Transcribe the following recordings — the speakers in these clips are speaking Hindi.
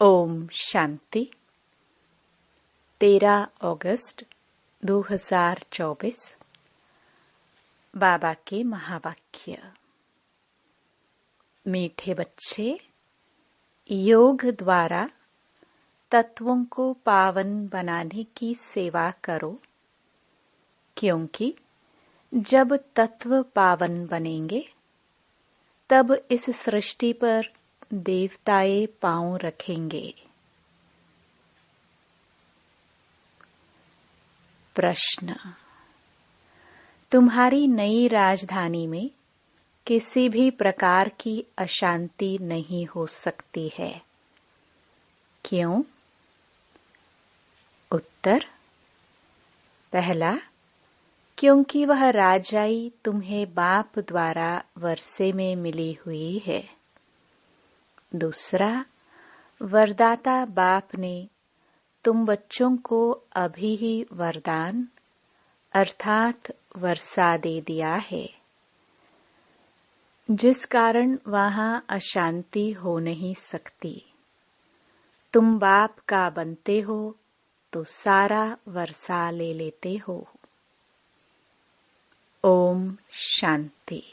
ओम शांति। 13 अगस्त 2024। बाबा के महावाक्य। मीठे बच्चे, योग द्वारा तत्वों को पावन बनाने की सेवा करो, क्योंकि जब तत्व पावन बनेंगे तब इस सृष्टि पर देवताए पांव रखेंगे। प्रश्न: तुम्हारी नई राजधानी में किसी भी प्रकार की अशांति नहीं हो सकती है, क्यों? उत्तर: पहला, क्योंकि वह राजाई तुम्हें बाप द्वारा वर्षे में मिली हुई है। दूसरा, वरदाता बाप ने तुम बच्चों को अभी ही वरदान अर्थात वर्षा दे दिया है, जिस कारण वहां अशांति हो नहीं सकती। तुम बाप का बनते हो तो सारा वर्षा ले लेते हो। ओम शांति।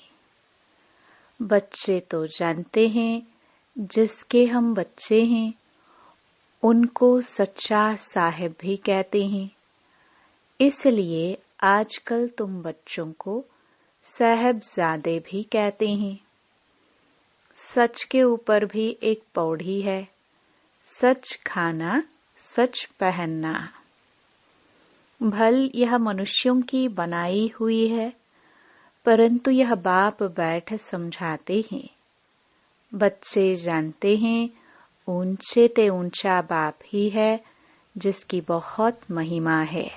बच्चे तो जानते हैं, जिसके हम बच्चे हैं उनको सच्चा साहिब भी कहते हैं। इसलिए आजकल तुम बच्चों को साहिबजादे भी कहते हैं। सच के ऊपर भी एक पौड़ी है, सच खाना सच पहनना। भल यह मनुष्यों की बनाई हुई है, परंतु यह बाप बैठ समझाते हैं। बच्चे जानते हैं, ऊंचे ते ऊंचा बाप ही है, जिसकी बहुत महिमा है,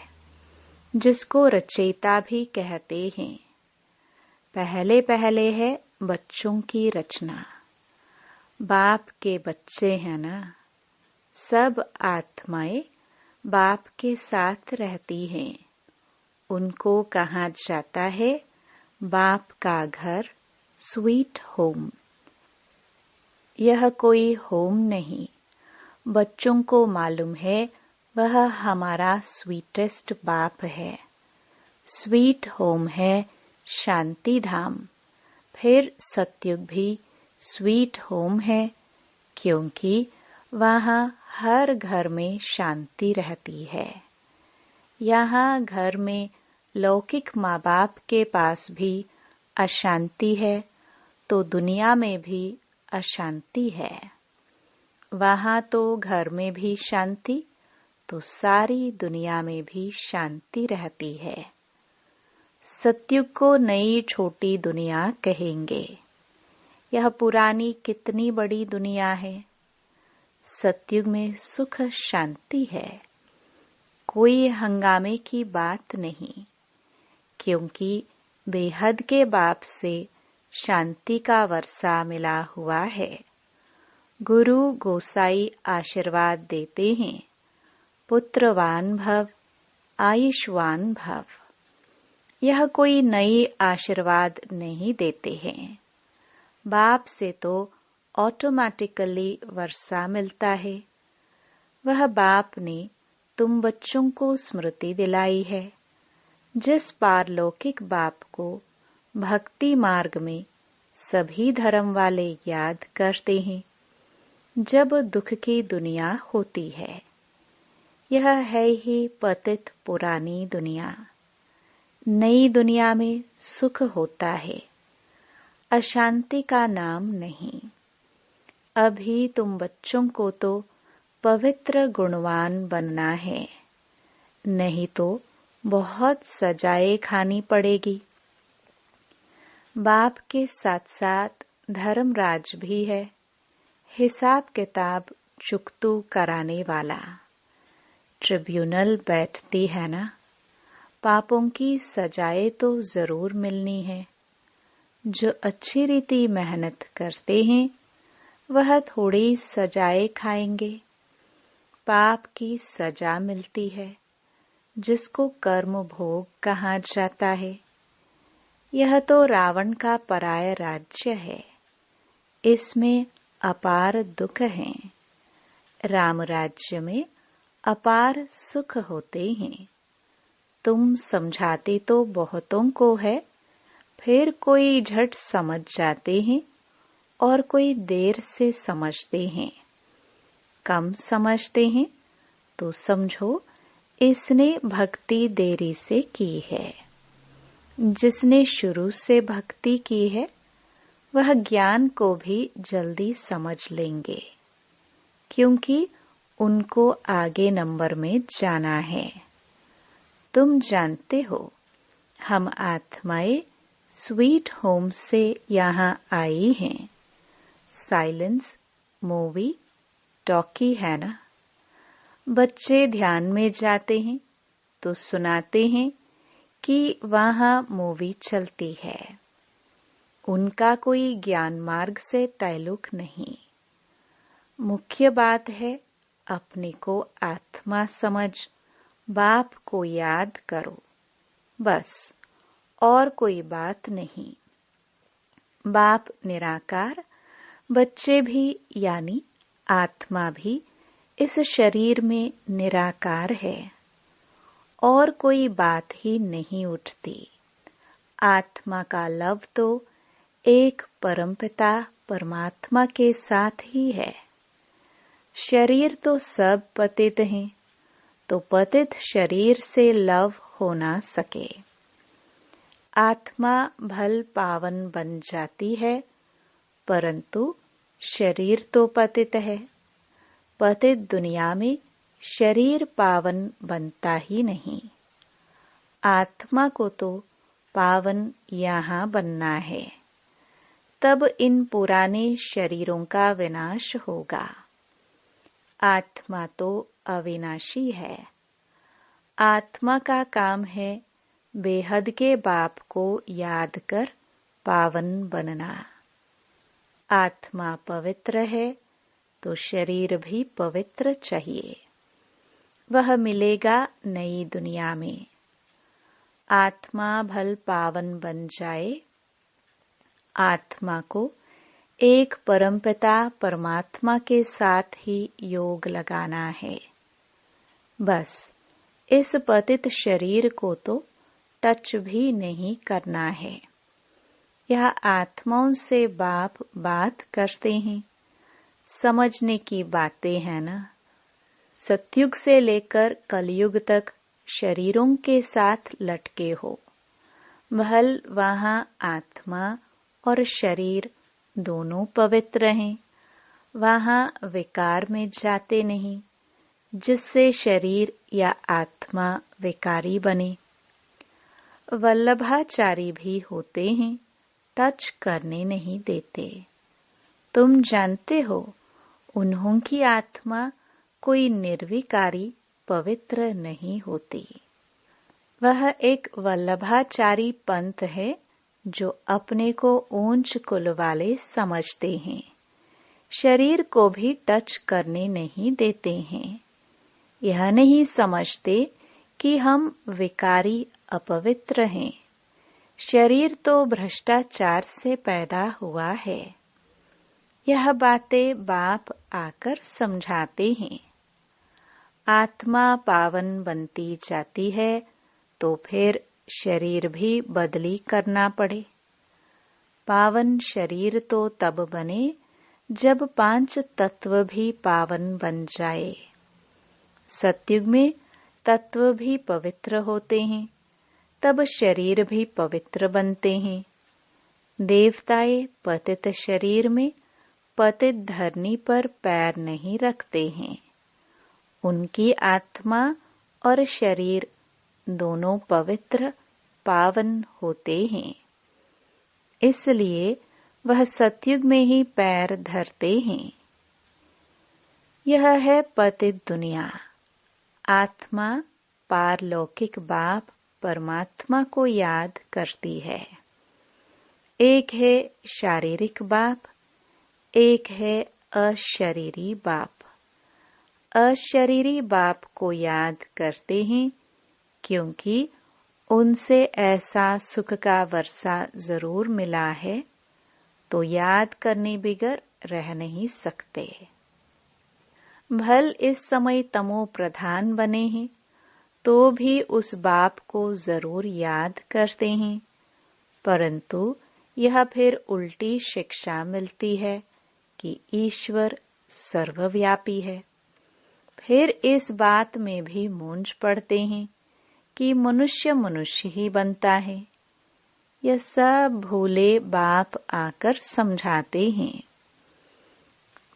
जिसको रचयिता भी कहते हैं। पहले पहले है बच्चों की रचना। बाप के बच्चे हैं ना। सब आत्माएं बाप के साथ रहती हैं। उनको कहा जाता है बाप का घर, स्वीट होम। यह कोई होम नहीं। बच्चों को मालूम है वह हमारा स्वीटेस्ट बाप है। स्वीट होम है शांति धाम। फिर सत्युग भी स्वीट होम है, क्योंकि वहाँ हर घर में शांति रहती है। यहाँ घर में लौकिक माँ बाप के पास भी अशांति है, तो दुनिया में भी अशांति है। वहाँ तो घर में भी शांति, तो सारी दुनिया में भी शांति रहती है। सत्युग को नई छोटी दुनिया कहेंगे। यह पुरानी कितनी बड़ी दुनिया है। सत्युग में सुख शांति है, कोई हंगामे की बात नहीं, क्योंकि बेहद के बाप से शांति का वर्षा मिला हुआ है। गुरु गोसाई आशीर्वाद देते हैं, पुत्रवान भव, आयुष्वान भव। यह कोई नई आशीर्वाद नहीं देते हैं। बाप से तो ऑटोमेटिकली वर्षा मिलता है। वह बाप ने तुम बच्चों को स्मृति दिलाई है, जिस पारलौकिक बाप को भक्ति मार्ग में सभी धर्म वाले याद करते हैं जब दुख की दुनिया होती है। यह है ही पतित पुरानी दुनिया। नई दुनिया में सुख होता है, अशांति का नाम नहीं। अभी तुम बच्चों को तो पवित्र गुणवान बनना है, नहीं तो बहुत सजाएं खानी पड़ेगी। बाप के साथ साथ धर्मराज भी है, हिसाब किताब चुकतू कराने वाला। ट्रिब्यूनल बैठती है ना। पापों की सजाएं तो जरूर मिलनी है। जो अच्छी रीति मेहनत करते हैं वह थोड़ी सजाएं खाएंगे। पाप की सजा मिलती है, जिसको कर्म भोग कहा जाता है। यह तो रावण का पराया राज्य है। इसमें अपार दुख हैं। राम राज्य में अपार सुख होते हैं। तुम समझाते तो बहुतों को है, फिर कोई झट समझ जाते हैं और कोई देर से समझते हैं। कम समझते हैं तो समझो इसने भक्ति देरी से की है। जिसने शुरू से भक्ति की है वह ज्ञान को भी जल्दी समझ लेंगे, क्योंकि उनको आगे नंबर में जाना है। तुम जानते हो हम आत्माएं स्वीट होम से यहाँ आई हैं। साइलेंस मूवी टॉकी है ना। बच्चे ध्यान में जाते हैं तो सुनाते हैं कि वहाँ मूवी चलती है। उनका कोई ज्ञान मार्ग से ताल्लुक नहीं। मुख्य बात है अपने को आत्मा समझ बाप को याद करो, बस और कोई बात नहीं। बाप निराकार, बच्चे भी यानी आत्मा भी इस शरीर में निराकार है और कोई बात ही नहीं उठती। आत्मा का लव तो एक परमपिता परमात्मा के साथ ही है। शरीर तो सब पतित हैं, तो पतित शरीर से लव हो ना सके। आत्मा भल पावन बन जाती है, परंतु शरीर तो पतित है। पतित दुनिया में शरीर पावन बनता ही नहीं। आत्मा को तो पावन यहाँ बनना है, तब इन पुराने शरीरों का विनाश होगा। आत्मा तो अविनाशी है। आत्मा का काम है बेहद के बाप को याद कर पावन बनना। आत्मा पवित्र है तो शरीर भी पवित्र चाहिए। वह मिलेगा नई दुनिया में। आत्मा भल पावन बन जाए। आत्मा को एक परमपिता परमात्मा के साथ ही योग लगाना है। बस इस पतित शरीर को तो टच भी नहीं करना है। यह आत्माओं से बाप बात करते हैं। समझने की बातें हैं ना। सतयुग से लेकर कलयुग तक शरीरों के साथ लटके हो। भल वहाँ आत्मा और शरीर दोनों पवित्र हैं। वहाँ विकार में जाते नहीं, जिससे शरीर या आत्मा विकारी बने। वल्लभाचारी भी होते हैं, टच करने नहीं देते। तुम जानते हो उन्हों की आत्मा कोई निर्विकारी पवित्र नहीं होती। वह एक वल्लभाचारी पंथ है जो अपने को ऊंच कुल वाले समझते हैं। शरीर को भी टच करने नहीं देते हैं। यह नहीं समझते कि हम विकारी अपवित्र हैं। शरीर तो भ्रष्टाचार से पैदा हुआ है। यह बातें बाप आकर समझाते हैं। आत्मा पावन बनती जाती है तो फिर शरीर भी बदली करना पड़े। पावन शरीर तो तब बने जब 5 तत्व भी पावन बन जाए। सतयुग में तत्व भी पवित्र होते हैं, तब शरीर भी पवित्र बनते हैं। देवताएं पतित शरीर में पतित धरनी पर पैर नहीं रखते हैं। उनकी आत्मा और शरीर दोनों पवित्र पावन होते हैं, इसलिए वह सतयुग में ही पैर धरते हैं। यह है पतित दुनिया। आत्मा पारलौकिक बाप परमात्मा को याद करती है। एक है शारीरिक बाप, एक है अशरीरी बाप। अशरीरी बाप को याद करते हैं क्योंकि उनसे ऐसा सुख का वर्षा जरूर मिला है, तो याद करने बिगर रह नहीं सकते। भल इस समय तमो प्रधान बने हैं तो भी उस बाप को जरूर याद करते हैं, परंतु यह फिर उल्टी शिक्षा मिलती है कि ईश्वर सर्वव्यापी है। फिर इस बात में भी मूंझ पड़ते हैं कि मनुष्य मनुष्य ही बनता है। यह सब भोले बाप आकर समझाते हैं।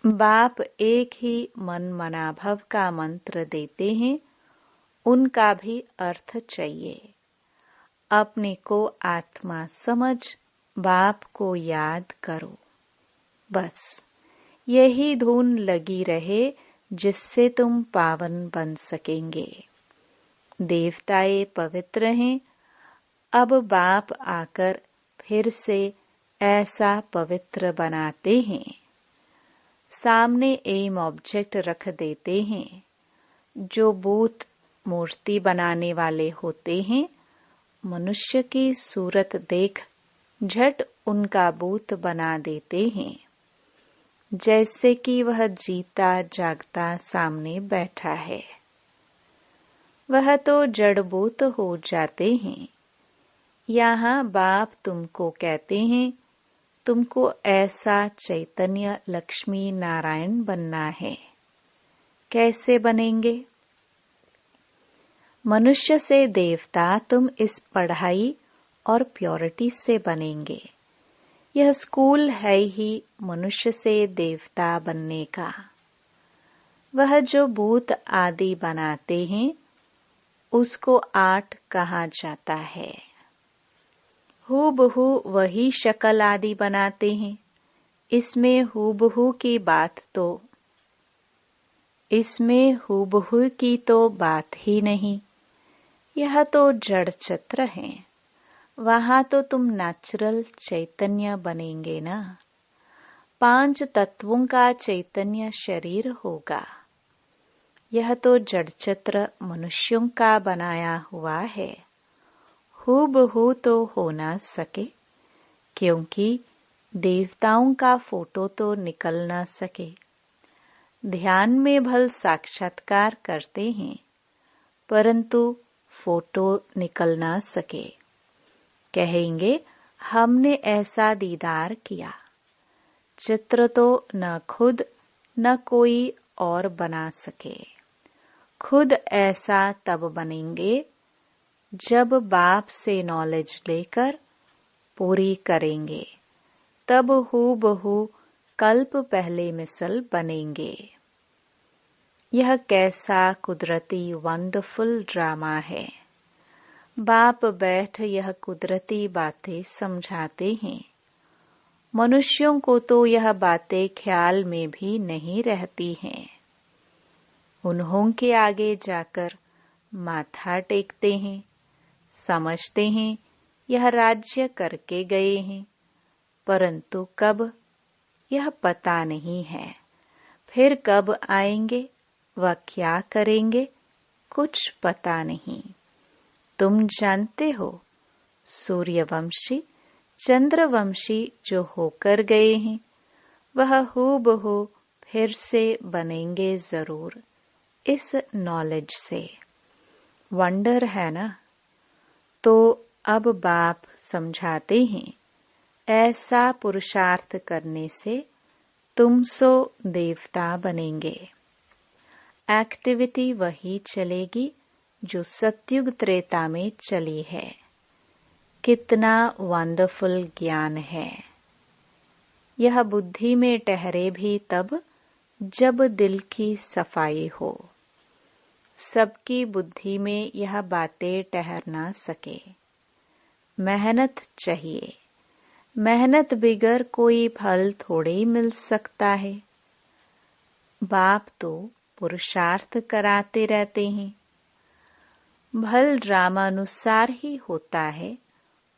बाप एक ही मन मनाभव का मंत्र देते हैं, उनका भी अर्थ चाहिए। अपने को आत्मा समझ बाप को याद करो, बस यही धुन लगी रहे जिससे तुम पावन बन सकेंगे। देवताएं पवित्र हैं, अब बाप आकर फिर से ऐसा पवित्र बनाते हैं। सामने एम ऑब्जेक्ट रख देते हैं। जो बूत मूर्ति बनाने वाले होते हैं, मनुष्य की सूरत देख झट उनका बूत बना देते हैं, जैसे कि वह जीता जागता सामने बैठा है। वह तो जड़बूत हो जाते हैं। यहाँ बाप तुमको कहते हैं, तुमको ऐसा चैतन्य लक्ष्मी नारायण बनना है। कैसे बनेंगे? मनुष्य से देवता तुम इस पढ़ाई और प्योरिटी से बनेंगे। यह स्कूल है ही मनुष्य से देवता बनने का। वह जो भूत आदि बनाते हैं उसको आर्ट कहा जाता है। हूबहू वही शक्ल आदि बनाते हैं। इसमें हूबहू की तो बात ही नहीं। यह तो जड़ चित्र है। वहां तो तुम नेचुरल चैतन्य बनेंगे ना। 5 तत्वों का चैतन्य शरीर होगा। यह तो जड़ चित्र मनुष्यों का बनाया हुआ है। हूबहू तो हो ना सके, क्योंकि देवताओं का फोटो तो निकल ना सके। ध्यान में भल साक्षात्कार करते हैं, परंतु फोटो निकल ना सके। कहेंगे हमने ऐसा दीदार किया। चित्र तो न खुद न कोई और बना सके। खुद ऐसा तब बनेंगे जब बाप से नॉलेज लेकर पूरी करेंगे, तब हूबहू कल्प पहले मिसल बनेंगे। यह कैसा कुदरती वंडरफुल ड्रामा है। बाप बैठ यह कुदरती बातें समझाते हैं। मनुष्यों को तो यह बातें ख्याल में भी नहीं रहती हैं। उन्हों के आगे जाकर माथा टेकते हैं, समझते हैं यह राज्य करके गए हैं, परंतु कब यह पता नहीं है। फिर कब आएंगे व क्या करेंगे कुछ पता नहीं। तुम जानते हो, सूर्यवंशी चंद्रवंशी जो होकर गए हैं वह हूबहू फिर से बनेंगे जरूर, इस नॉलेज से। वंडर है ना। तो अब बाप समझाते हैं, ऐसा पुरुषार्थ करने से तुम सो देवता बनेंगे। एक्टिविटी वही चलेगी जो सतयुग त्रेता में चली है। कितना वंडरफुल ज्ञान है। यह बुद्धि में ठहरे भी तब जब दिल की सफाई हो। सबकी बुद्धि में यह बातें ठहर ना सके। मेहनत चाहिए। मेहनत बिगर कोई फल थोड़े ही मिल सकता है। बाप तो पुरुषार्थ कराते रहते हैं। भल ड्रामानुसार ही होता है,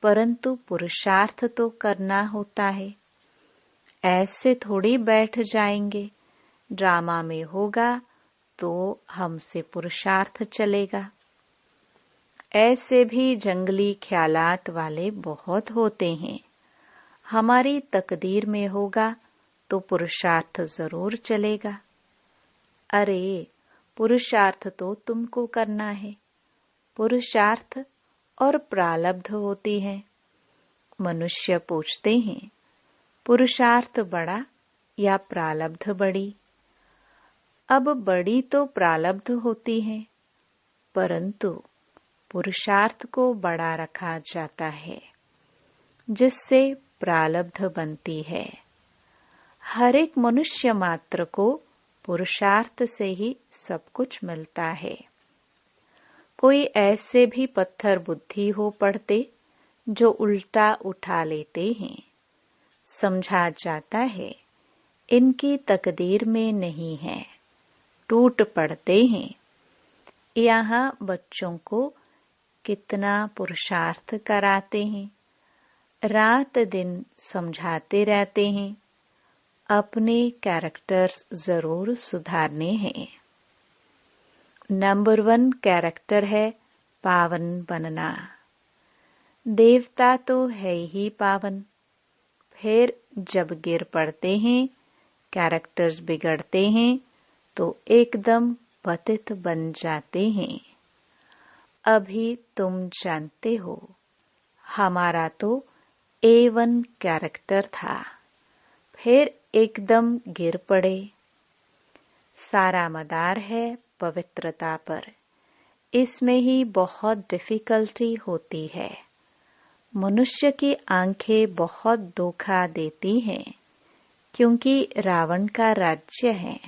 परंतु पुरुषार्थ तो करना होता है। ऐसे थोड़ी बैठ जाएंगे, ड्रामा में होगा तो हमसे पुरुषार्थ चलेगा। ऐसे भी जंगली ख्यालात वाले बहुत होते हैं। हमारी तकदीर में होगा तो पुरुषार्थ जरूर चलेगा। अरे, पुरुषार्थ तो तुमको करना है। पुरुषार्थ और प्रारब्ध होती है। मनुष्य पूछते हैं, पुरुषार्थ बड़ा या प्रारब्ध बड़ी? अब बड़ी तो प्रारब्ध होती है, परंतु पुरुषार्थ को बड़ा रखा जाता है, जिससे प्रारब्ध बनती है। हर एक मनुष्य मात्र को पुरुषार्थ से ही सब कुछ मिलता है। कोई ऐसे भी पत्थर बुद्धि हो पड़ते जो उल्टा उठा लेते हैं। समझा जाता है इनकी तकदीर में नहीं है, टूट पड़ते हैं। यहाँ बच्चों को कितना पुरुषार्थ कराते हैं, रात दिन समझाते रहते हैं। अपने कैरेक्टर्स जरूर सुधारने हैं। नंबर 1 कैरेक्टर है पावन बनना। देवता तो है ही पावन, फिर जब गिर पड़ते हैं, कैरेक्टर्स बिगड़ते हैं, तो एकदम पतित बन जाते हैं। अभी तुम जानते हो, हमारा तो A1 कैरेक्टर था, फिर एकदम गिर पड़े। सारा मदार है पवित्रता पर, इसमें ही बहुत डिफिकल्टी होती है। मनुष्य की आंखें बहुत धोखा देती हैं, क्योंकि रावण का राज्य है।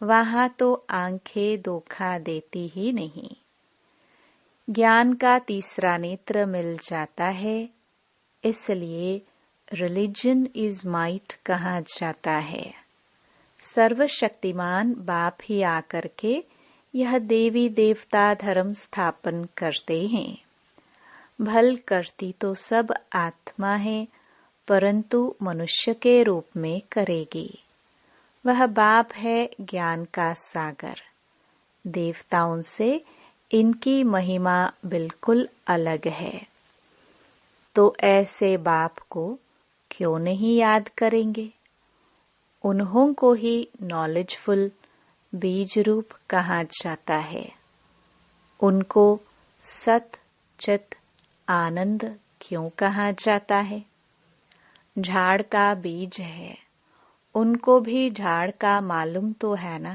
वहां तो आंखें धोखा देती ही नहीं। ज्ञान का तीसरा नेत्र मिल जाता है, इसलिए रिलीजन इज माइट कहा जाता है। सर्वशक्तिमान बाप ही आकर के यह देवी देवता धर्म स्थापन करते हैं। भल करती तो सब आत्मा है, परंतु मनुष्य के रूप में करेगी। वह बाप है ज्ञान का सागर। देवताओं से इनकी महिमा बिल्कुल अलग है। तो ऐसे बाप को क्यों नहीं याद करेंगे? उन्हों को ही नॉलेजफुल बीज रूप कहा जाता है। उनको सत चित आनंद क्यों कहा जाता है? झाड़ का बीज है, उनको भी झाड़ का मालूम तो है ना,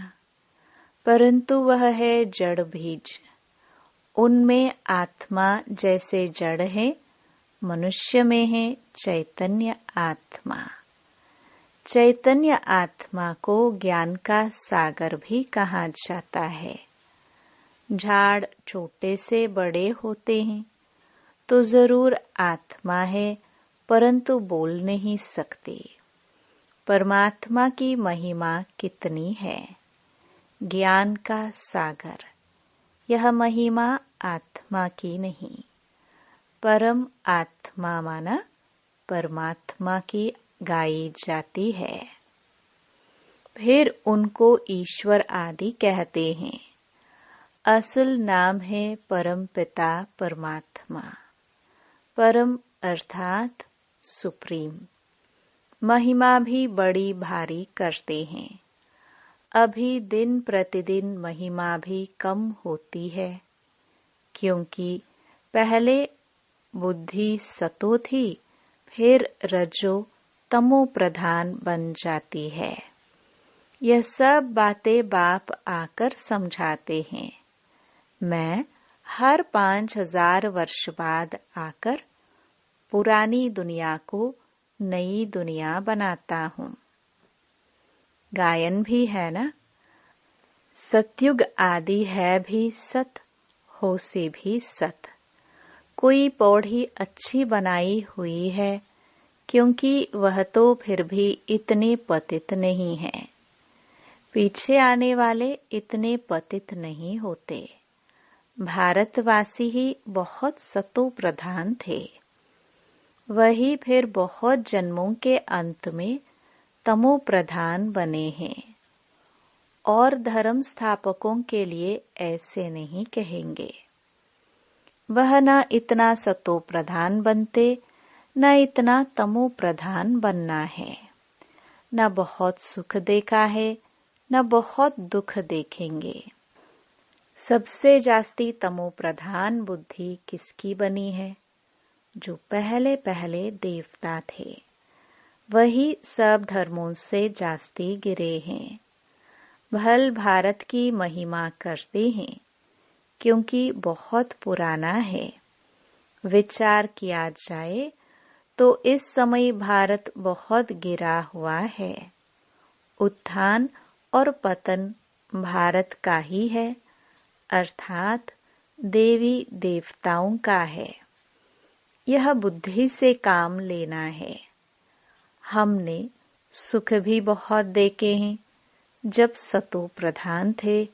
परंतु वह है जड़ बीज। उनमें आत्मा जैसे जड़ है, मनुष्य में है चैतन्य आत्मा। चैतन्य आत्मा को ज्ञान का सागर भी कहा जाता है। झाड़ छोटे से बड़े होते हैं तो जरूर आत्मा है, परंतु बोल नहीं सकते। परमात्मा की महिमा कितनी है। ज्ञान का सागर, यह महिमा आत्मा की नहीं, परम आत्मा माना परमात्मा की गाई जाती है। फिर उनको ईश्वर आदि कहते हैं। असल नाम है परम पिता परमात्मा। परम अर्थात सुप्रीम। महिमा भी बड़ी भारी करते हैं। अभी दिन प्रतिदिन महिमा भी कम होती है, क्योंकि पहले बुद्धि सतो थी, फिर रजो तमो प्रधान बन जाती है। यह सब बातें बाप आकर समझाते हैं। मैं हर 5000 वर्ष बाद आकर पुरानी दुनिया को नई दुनिया बनाता हूँ। गायन भी है ना, सतयुग आदि है भी सत, हो से भी सत। कोई पौड़ी अच्छी बनाई हुई है, क्योंकि वह तो फिर भी इतने पतित नहीं है। पीछे आने वाले इतने पतित नहीं होते। भारतवासी ही बहुत सतो प्रधान थे, वही फिर बहुत जन्मों के अंत में तमो प्रधान बने हैं। और धर्म स्थापकों के लिए ऐसे नहीं कहेंगे। वह न इतना सतो प्रधान बनते, न इतना तमो प्रधान बनना है। न बहुत सुख देखा है, न बहुत दुख देखेंगे। सबसे जास्ती तमो प्रधान बुद्धि किसकी बनी है? जो पहले पहले देवता थे, वही सब धर्मों से जास्ती गिरे हैं। भल भारत की महिमा करते हैं, क्योंकि बहुत पुराना है। विचार किया जाए तो इस समय भारत बहुत गिरा हुआ है। उत्थान और पतन भारत का ही है, अर्थात देवी देवताओं का है। यह बुद्धि से काम लेना है। हमने सुख भी बहुत देखे हैं जब सतो प्रधान थे,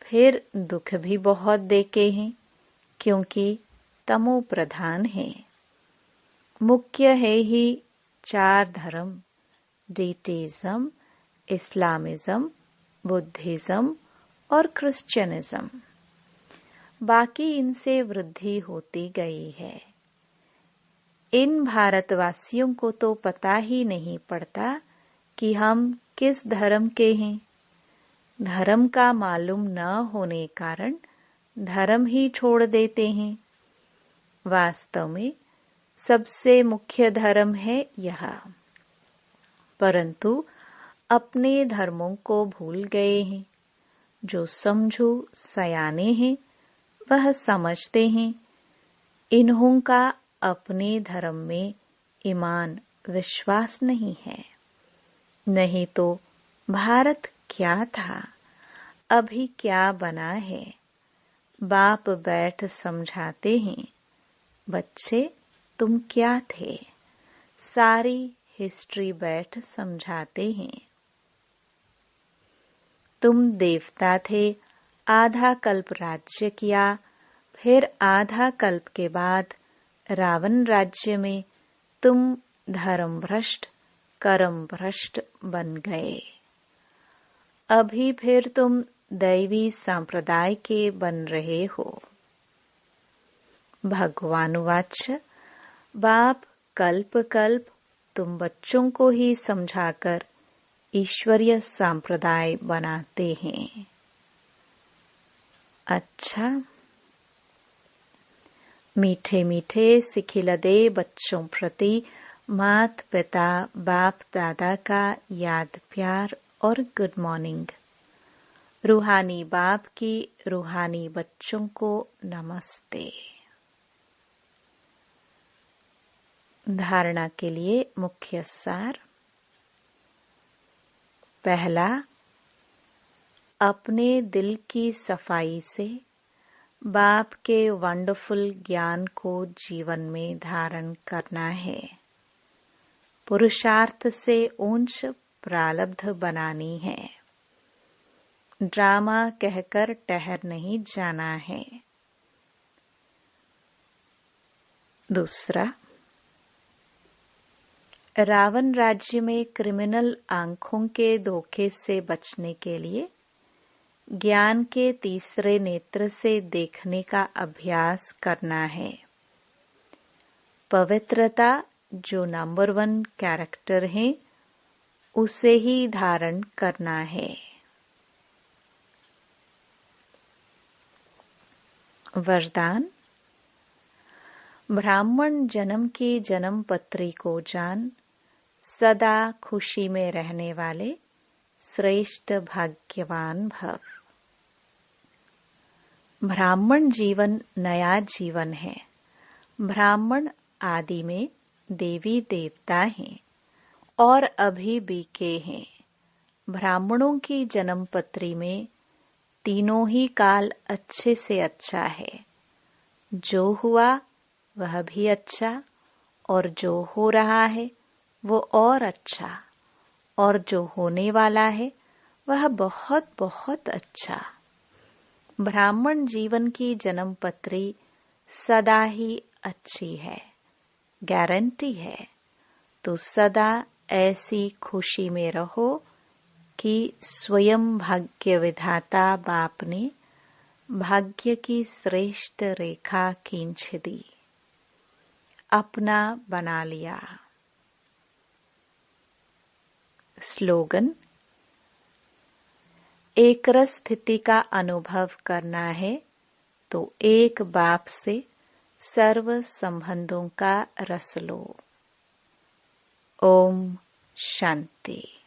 फिर दुख भी बहुत देखे हैं क्योंकि तमो प्रधान है। मुख्य है ही 4 धर्म, डेटिज्म, इस्लामिज्म, बुद्धिज्म और क्रिश्चियनिज्म। बाकी इनसे वृद्धि होती गई है। इन भारतवासियों को तो पता ही नहीं पड़ता कि हम किस धर्म के हैं। धर्म का मालूम न होने कारण धर्म ही छोड़ देते हैं। वास्तव में सबसे मुख्य धर्म है यह, परंतु अपने धर्मों को भूल गए हैं। जो समझू सयाने हैं वह समझते हैं इन्हों का अपने धर्म में ईमान विश्वास नहीं है। नहीं तो भारत क्या था, अभी क्या बना है। बाप बैठ समझाते हैं, बच्चे तुम क्या थे। सारी हिस्ट्री बैठ समझाते हैं। तुम देवता थे, आधा कल्प राज्य किया, फिर आधा कल्प के बाद रावण राज्य में तुम धर्म भ्रष्ट कर्म भ्रष्ट बन गए। अभी फिर तुम दैवी संप्रदाय के बन रहे हो। भगवान वाच, बाप कल्प कल्प तुम बच्चों को ही समझाकर ईश्वरीय संप्रदाय बनाते हैं। अच्छा, मीठे मीठे सिखिलदे बच्चों प्रति मात पिता बाप दादा का याद प्यार और गुड मॉर्निंग। रूहानी बाप की रूहानी बच्चों को नमस्ते। धारणा के लिए मुख्य सार। पहला, अपने दिल की सफाई से बाप के वंडरफुल ज्ञान को जीवन में धारण करना है। पुरुषार्थ से ऊंच प्रारब्ध बनानी है। ड्रामा कहकर ठहर नहीं जाना है। दूसरा, रावण राज्य में क्रिमिनल आंखों के धोखे से बचने के लिए ज्ञान के तीसरे नेत्र से देखने का अभ्यास करना है। पवित्रता जो नंबर 1 कैरेक्टर है, उसे ही धारण करना है। वरदान। ब्राह्मण जन्म की जन्म पत्री को जान, सदा खुशी में रहने वाले श्रेष्ठ भाग्यवान भव। ब्राह्मण जीवन नया जीवन है। ब्राह्मण आदि में देवी देवता हैं और अभी बीके हैं। ब्राह्मणों की जन्म पत्री में तीनों ही काल अच्छे से अच्छा है। जो हुआ वह भी अच्छा, और जो हो रहा है वो और अच्छा, और जो होने वाला है वह बहुत बहुत अच्छा। ब्राह्मण जीवन की जन्म पत्री सदा ही अच्छी है, गारंटी है। तो सदा ऐसी खुशी में रहो कि स्वयं भाग्य विधाता बाप ने भाग्य की श्रेष्ठ रेखा खींच दी, अपना बना लिया। स्लोगन। एक रस स्थिति का अनुभव करना है तो एक बाप से सर्व संबंधों का रस लो। ओम शांति।